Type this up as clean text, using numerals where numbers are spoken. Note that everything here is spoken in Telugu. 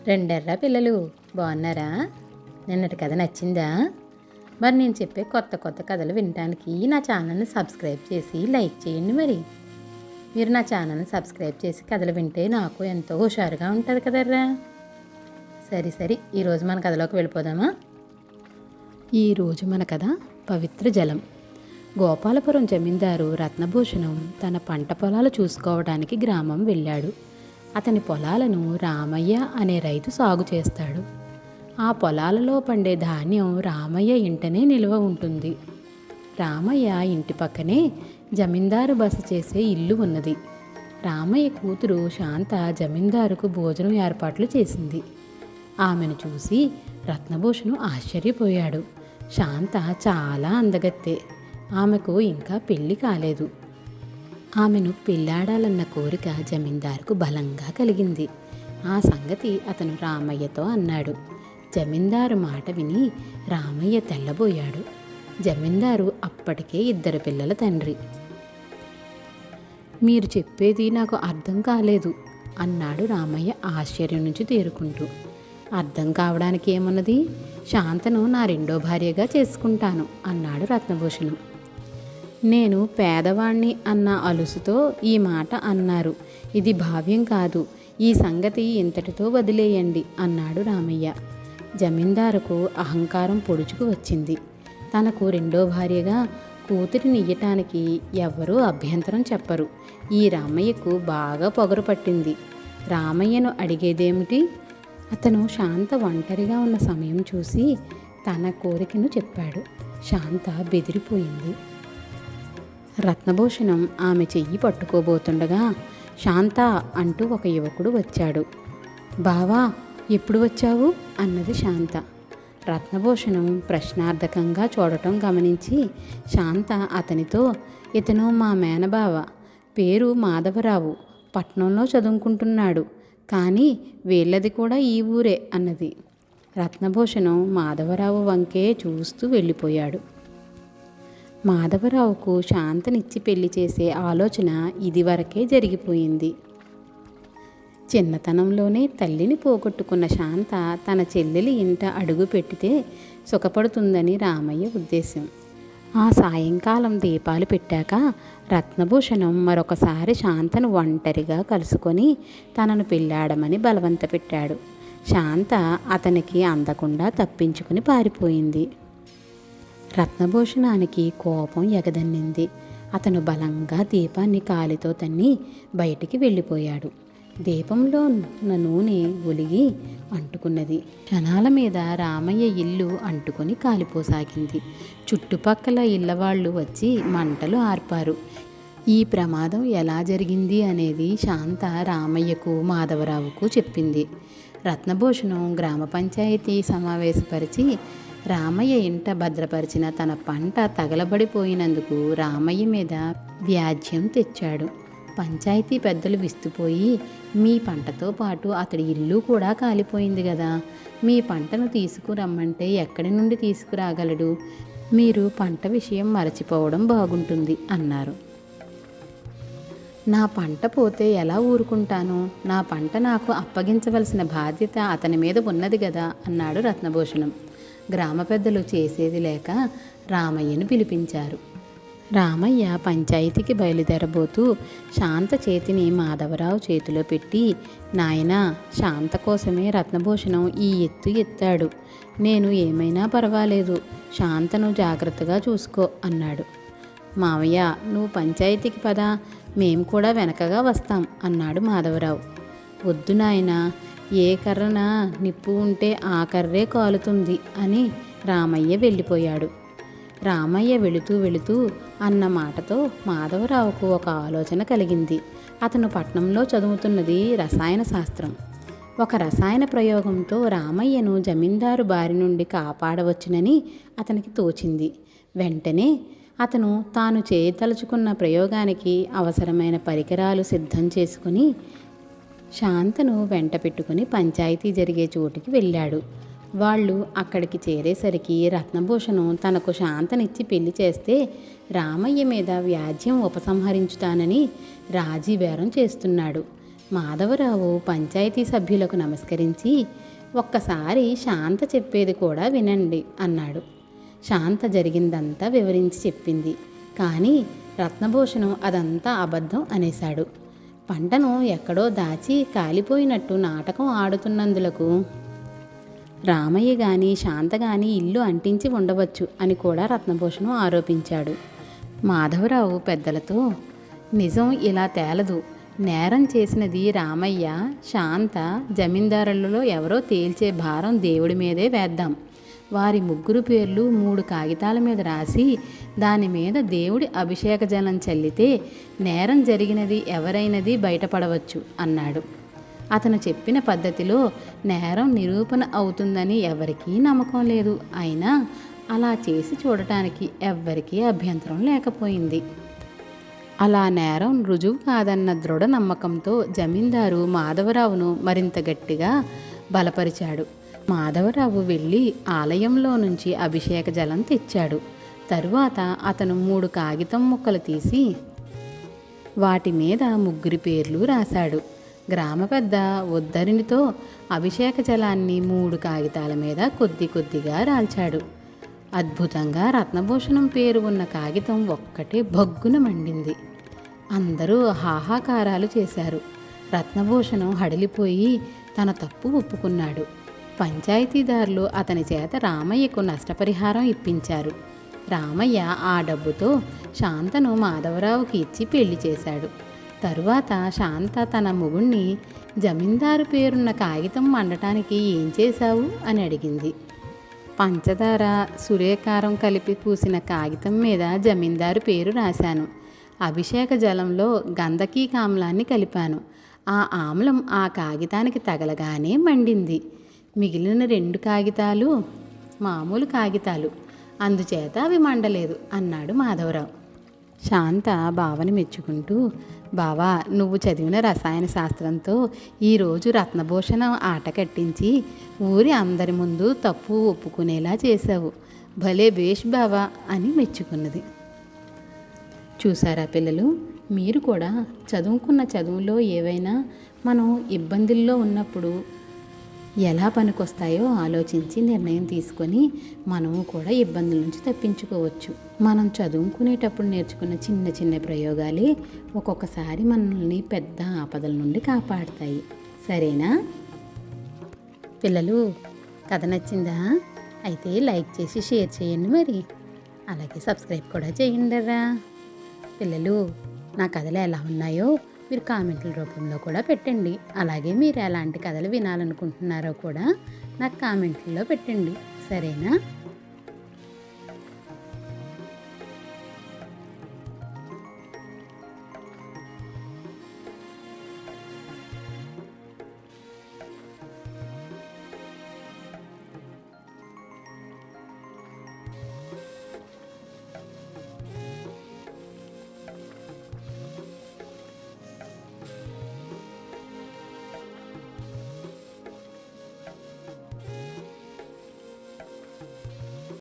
రెండెర్రా పిల్లలు బాగున్నారా? నిన్నటి కథ నచ్చిందా? మరి నేను చెప్పే కొత్త కొత్త కథలు వినడానికి నా ఛానల్ని సబ్స్క్రైబ్ చేసి లైక్ చేయండి. మరి మీరు నా ఛానల్ని సబ్స్క్రైబ్ చేసి కథలు వింటే నాకు ఎంతో హుషారుగా ఉంటుంది కదర్రా. సరే ఈరోజు మన కథలోకి వెళ్ళిపోదామా? ఈరోజు మన కథ పవిత్ర జలం. గోపాలపురం జమీందారు రత్నభూషణం తన పంట పొలాలు చూసుకోవడానికి గ్రామం వెళ్ళాడు. అతని పొలాలను రామయ్య అనే రైతు సాగు చేస్తాడు. ఆ పొలాలలో పండే ధాన్యం రామయ్య ఇంటనే నిల్వ ఉంటుంది. రామయ్య ఇంటి పక్కనే జమీందారు బస చేసే ఇల్లు ఉన్నది. రామయ్య కూతురు శాంత జమీందారుకు భోజనం ఏర్పాట్లు చేసింది. ఆమెను చూసి రత్నభూషణం ఆశ్చర్యపోయాడు. శాంత చాలా అందగత్తె. ఆమెకు ఇంకా పెళ్లి కాలేదు. ఆమెను పెళ్ళాడాలన్న కోరిక జమీందారుకు బలంగా కలిగింది. ఆ సంగతి అతను రామయ్యతో అన్నాడు. జమీందారు మాట విని రామయ్య తెల్లబోయాడు. జమీందారు అప్పటికే 2 పిల్లల తండ్రి. మీరు చెప్పేది నాకు అర్థం కాలేదు అన్నాడు రామయ్య ఆశ్చర్యం నుంచి తేరుకుంటూ. అర్థం కావడానికి ఏమున్నది? శాంతను నా 2వ భార్యగా చేసుకుంటాను అన్నాడు రత్నభూషణం. నేను పేదవాణ్ణి అన్న అలుసుతో ఈ మాట అన్నారు. ఇది భావ్యం కాదు. ఈ సంగతి ఇంతటితో వదిలేయండి అన్నాడు రామయ్య. జమీందారుకు అహంకారం పొడుచుకు వచ్చింది. తనకు 2వ భార్యగా కూతురిని ఇయ్యటానికి ఎవ్వరూ అభ్యంతరం చెప్పరు. ఈ రామయ్యకు బాగా పొగరు పట్టింది. రామయ్యను అడిగేదేమిటి? అతను శాంత ఒంటరిగా ఉన్న సమయం చూసి తన కోరికను చెప్పాడు. శాంత బెదిరిపోయింది. రత్నభూషణం ఆమె చెయ్యి పట్టుకోబోతుండగా శాంత అంటూ ఒక యువకుడు వచ్చాడు. బావా, ఎప్పుడు వచ్చావు అన్నది శాంత. రత్నభూషణం ప్రశ్నార్థకంగా చూడటం గమనించి శాంత అతనితో, ఇతను మా మేనబావ, పేరు మాధవరావు, పట్నంలో చదువుకుంటున్నాడు, కానీ వీళ్ళది కూడా ఈ ఊరే అన్నది. రత్నభూషణం మాధవరావు వంకే చూస్తూ వెళ్ళిపోయాడు. మాధవరావుకు శాంతనిచ్చి పెళ్లి చేసే ఆలోచన ఇదివరకే జరిగిపోయింది. చిన్నతనంలోనే తల్లిని పోగొట్టుకున్న శాంత తన చెల్లెలి ఇంట అడుగు పెట్టితే సుఖపడుతుందని రామయ్య ఉద్దేశం. ఆ సాయంకాలం దీపాలు పెట్టాక రత్నభూషణం మరొకసారి శాంతను ఒంటరిగా కలుసుకొని తనను పెళ్ళాడమని బలవంత పెట్టాడు. శాంత అతనికి అందకుండా తప్పించుకుని పారిపోయింది. రత్నభూషణానికి కోపం ఎగదన్నింది. అతను బలంగా దీపాన్ని కాలితో తన్ని బయటికి వెళ్ళిపోయాడు. దీపంలో ఉన్న నూనె ఒలిగి అంటుకున్నది. క్షణాల మీద రామయ్య ఇల్లు అంటుకొని కాలిపోసాగింది. చుట్టుపక్కల ఇళ్ళవాళ్ళు వచ్చి మంటలు ఆర్పారు. ఈ ప్రమాదం ఎలా జరిగింది అనేది శాంత రామయ్యకు మాధవరావుకు చెప్పింది. రత్నభూషణం గ్రామ పంచాయతీ సమావేశపరిచి రామయ్య ఇంట భద్రపరిచిన తన పంట తగలబడిపోయినందుకు రామయ్య మీద వ్యాజ్యం తెచ్చాడు. పంచాయతీ పెద్దలు విస్తుపోయి, మీ పంటతో పాటు అతడి ఇల్లు కూడా కాలిపోయింది కదా, మీ పంటను తీసుకురమ్మంటే ఎక్కడి నుండి తీసుకురాగలడు? మీరు పంట విషయం మరచిపోవడం బాగుంటుంది అన్నారు. నా పంట పోతే ఎలా ఊరుకుంటాను? నా పంట నాకు అప్పగించవలసిన బాధ్యత అతని మీద ఉన్నది కదా అన్నాడు రత్నభూషణం. గ్రామ పెద్దలు చేసేది లేక రామయ్యను పిలిపించారు. రామయ్య పంచాయతీకి బయలుదేరబోతూ శాంత చేతిని మాధవరావు చేతిలో పెట్టి, నాయనా, శాంత కోసమే రత్నభూషణం ఈ ఎత్తు ఎత్తాడు. నేను ఏమైనా పర్వాలేదు, శాంతను జాగ్రత్తగా చూసుకో అన్నాడు. మావయ్య, నువ్వు పంచాయతీకి పదా, మేం కూడా వెనకగా వస్తాం అన్నాడు మాధవరావు. వద్దు నాయనా, ఏ కర్రన నిప్పు ఉంటే ఆ కర్రే కాలుతుంది అని రామయ్య వెళ్ళిపోయాడు. రామయ్య వెళుతూ అన్న మాటతో మాధవరావుకు ఒక ఆలోచన కలిగింది. అతను పట్నంలో చదువుతున్నది రసాయన శాస్త్రం. ఒక రసాయన ప్రయోగంతో రామయ్యను జమీందారు బారి నుండి కాపాడవచ్చునని అతనికి తోచింది. వెంటనే అతను తాను చేయదలుచుకున్న ప్రయోగానికి అవసరమైన పరికరాలు సిద్ధం చేసుకుని శాంతను వెంట పెట్టుకుని పంచాయతీ జరిగే చోటుకి వెళ్ళాడు. వాళ్ళు అక్కడికి చేరేసరికి రత్నభూషణం తనకు శాంతనిచ్చి పెళ్లి చేస్తే రామయ్య మీద వ్యాజ్యం ఉపసంహరించుతానని రాజీ బేరం చేస్తున్నాడు. మాధవరావు పంచాయతీ సభ్యులకు నమస్కరించి, ఒక్కసారి శాంత చెప్పేది కూడా వినండి అన్నాడు. శాంత జరిగిందంతా వివరించి చెప్పింది. కానీ రత్నభూషణం అదంతా అబద్ధం అనేశాడు. పంటను ఎక్కడో దాచి కాలిపోయినట్టు నాటకం ఆడుతున్నందులకు రామయ్య గాని శాంత గాని ఇల్లు అంటించి ఉండవచ్చు అని కూడా రత్నభూషణం ఆరోపించాడు. మాధవరావు పెద్దలతో, నిజం ఇలా తేలదు. నేరం చేసినది రామయ్య, శాంత, జమీందారులలో ఎవరో తేల్చే భారం దేవుడి మీదే వేద్దాం. వారి ముగ్గురు పేర్లు 3 కాగితాల మీద రాసి దాని మీద దేవుడి అభిషేక జలం చల్లితే నేరం జరిగినది ఎవరైనది బయటపడవచ్చు అన్నాడు. అతను చెప్పిన పద్ధతిలో నేరం నిరూపణ అవుతుందని ఎవరికీ నమ్మకం లేదు. అయినా అలా చేసి చూడటానికి ఎవ్వరికీ అభ్యంతరం లేకపోయింది. అలా నేరం రుజువు కాదన్న దృఢ నమ్మకంతో జమీందారు మాధవరావును మరింత గట్టిగా బలపరిచాడు. మాధవరావు వెళ్ళి ఆలయంలో నుంచి అభిషేక జలం తెచ్చాడు. తరువాత అతను 3 కాగితం ముక్కలు తీసి వాటి మీద ముగ్గురి పేర్లు రాశాడు. గ్రామ పెద్ద ఉద్ధరినితో అభిషేక జలాన్ని 3 కాగితాల మీద కొద్ది కొద్దిగా రాల్చాడు. అద్భుతంగా రత్నభూషణం పేరు ఉన్న కాగితం ఒక్కటే భగ్గున మండింది. అందరూ హాహాకారాలు చేశారు. రత్నభూషణం హడలిపోయి తన తప్పు ఒప్పుకున్నాడు. పంచాయతీదారులు అతని చేత రామయ్యకు నష్టపరిహారం ఇప్పించారు. రామయ్య ఆ డబ్బుతో శాంతను మాధవరావుకి ఇచ్చి పెళ్లి చేశాడు. తరువాత శాంత తన మొగుణ్ణి, జమీందారు పేరున్న కాగితం మండటానికి ఏం చేశావు అని అడిగింది. పంచదార, సూర్యకారం కలిపి పూసిన కాగితం మీద జమీందారు పేరు రాశాను. అభిషేక జలంలో గంధకీ ఆమ్లాన్ని కలిపాను. ఆ ఆమ్లం ఆ కాగితానికి తగలగానే మండింది. మిగిలిన 2 కాగితాలు మామూలు కాగితాలు, అందుచేత అవి మండలేదు అన్నాడు మాధవరావు. శాంత బావని మెచ్చుకుంటూ, బావా, నువ్వు చదివిన రసాయన శాస్త్రంతో ఈరోజు రత్నభూషణం ఆట కట్టించి ఊరి అందరి ముందు తప్పు ఒప్పుకునేలా చేశావు. భలే బేష్ బావా అని మెచ్చుకున్నది. చూసారా పిల్లలు, మీరు కూడా చదువుకున్న చదువులో ఏవైనా మనం ఇబ్బందుల్లో ఉన్నప్పుడు ఎలా పనికొస్తాయో ఆలోచించి నిర్ణయం తీసుకొని మనము కూడా ఇబ్బందుల నుంచి తప్పించుకోవచ్చు. మనం చదువుకునేటప్పుడు నేర్చుకున్న చిన్న చిన్న ప్రయోగాలే ఒక్కొక్కసారి మనల్ని పెద్ద ఆపదల నుండి కాపాడుతాయి. సరేనా పిల్లలు? కథ నచ్చిందా? అయితే లైక్ చేసి షేర్ చేయండి, మరి అలాగే సబ్స్క్రైబ్ కూడా చేయండిరా. పిల్లలు, నా కథలు ఎలా ఉన్నాయో మీరు కామెంట్ల రూపంలో కూడా పెట్టండి. అలాగే మీరు ఎలాంటి కథలు వినాలనుకుంటున్నారో కూడా నాకు కామెంట్లలో పెట్టండి. సరేనా?